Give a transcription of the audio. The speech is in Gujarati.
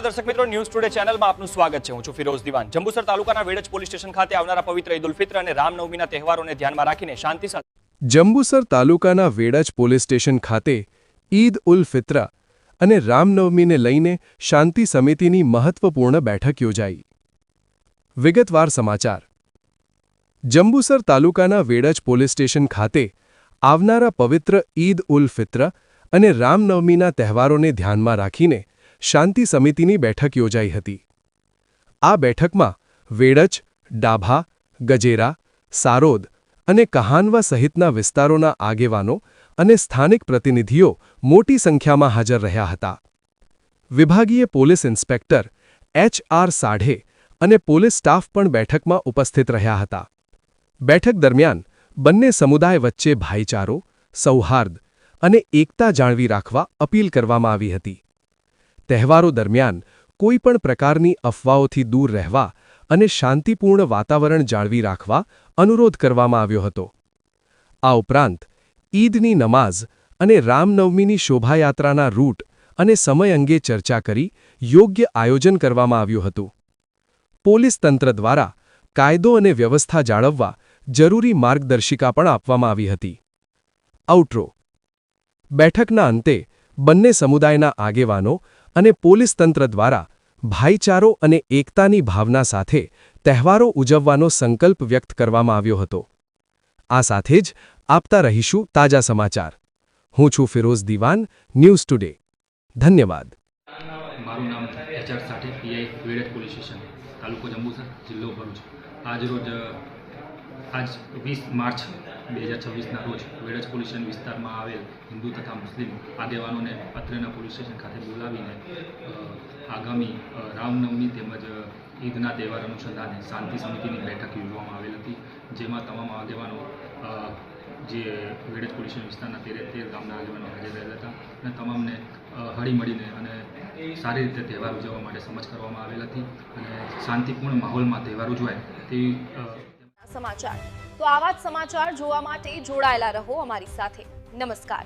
નમસ્કાર દર્શક મિત્રો, ન્યૂઝ ટુડે ચેનલમાં આપનું સ્વાગત છે। હું છું ફિરોઝ દિવાન। જંબુસર તાલુકાના વેડજ પોલીસ સ્ટેશન ખાતે આવનારા પવિત્ર ઈદ ઉલ ફિત્ર અને રામનવમીના તહેવારોને ધ્યાનમાં રાખીને શાંતિ સાથે જંબુસર તાલુકાના વેડજ પોલીસ સ્ટેશન ખાતે ઈદ ઉલ ફિત્ર અને રામનવમીને લઈને શાંતિ સમિતિની મહત્વપૂર્ણ બેઠક યોજાઈ। વિગતવાર સમાચાર। જંબુસર તાલુકાના વેડજ પોલીસ સ્ટેશન ખાતે આવનારા પવિત્ર ઈદ ઉલ ફિત્ર અને રામનવમીના તહેવારોને ધ્યાનમાં રાખીને શાંતિ સમિતિની બેઠક યોજાઈ હતી। આ બેઠકમાં વેડજ, ડાભા, ગજેરા, સારોદ અને કહાનવા સહિતના વિસ્તારોના આગેવાનો અને સ્થાનિક પ્રતિનિધિઓ મોટી સંખ્યામાં હાજર રહ્યા હતા। વિભાગીય પોલીસ ઇન્સ્પેક્ટર HR સાઢે અને પોલીસ સ્ટાફ પણ બેઠકમાં ઉપસ્થિત રહ્યા હતા। બેઠક દરમિયાન બંને સમુદાય વચ્ચે ભાઈચારો, સૌહાર્દ અને એકતા જાળવી રાખવા અપીલ કરવામાં આવી હતી। તહેવારો દરમિયાન કોઈપણ પ્રકારની અફવાઓથી દૂર રહેવા અને શાંતિપૂર્ણ વાતાવરણ જાળવી રાખવા અનુરોધ કરવામાં આવ્યો હતો। આ ઉપરાંત ઈદની નમાઝ અને રામનવમીની શોભાયાત્રાના રૂટ અને સમય અંગે ચર્ચા કરી યોગ્ય આયોજન કરવામાં આવ્યું હતું। પોલીસ તંત્ર દ્વારા કાયદો અને વ્યવસ્થા જાળવવા જરૂરી માર્ગદર્શિકા પણ આપવામાં આવી હતી। આઉટરો। બેઠકના અંતે બંને સમુદાયના આગેવાનો અને પોલીસ તંત્ર દ્વારા ભાઈચારો અને એકતાની ભાવના સાથે તહેવારો ઉજવવાનો સંકલ્પ વ્યક્ત કરવામાં આવ્યો હતો। આ સાથે જ આપતા રહીશું તાજા સમાચાર। હું છું ફિરોઝ દિવાન, ન્યૂઝ ટુડે। ધન્યવાદ। મારું નામ HR સાઠે, PI Vadaj police station, તાલુકો જંબુસર, જિલ્લો ભરૂચ। આજ 20 માર્ચ 2026ના રોજ વેડજ પોલીસ સ્ટેશન વિસ્તારમાં આવેલ હિન્દુ તથા મુસ્લિમ આગેવાનોને અત્રેના પોલીસ સ્ટેશન ખાતે બોલાવીને આગામી રામનવમી તેમજ ઈદના તહેવાર અનુસંધાને શાંતિ સમિતિની બેઠક યોજવામાં આવેલ હતી, જેમાં તમામ આગેવાનો જે વેડજ પોલીસ સ્ટેશન વિસ્તારના 13 ગામના આગેવાનો હાજર રહેલા હતા અને તમામને હળીમળીને અને સારી રીતે તહેવાર ઉજવવા માટે સમજ કરવામાં આવેલ હતી અને શાંતિપૂર્ણ માહોલમાં તહેવાર ઉજવાય તેવી સમાચાર। તો આવા જ સમાચાર જોવા માટે જોડાયેલા રહો અમારી સાથે। નમસ્કાર।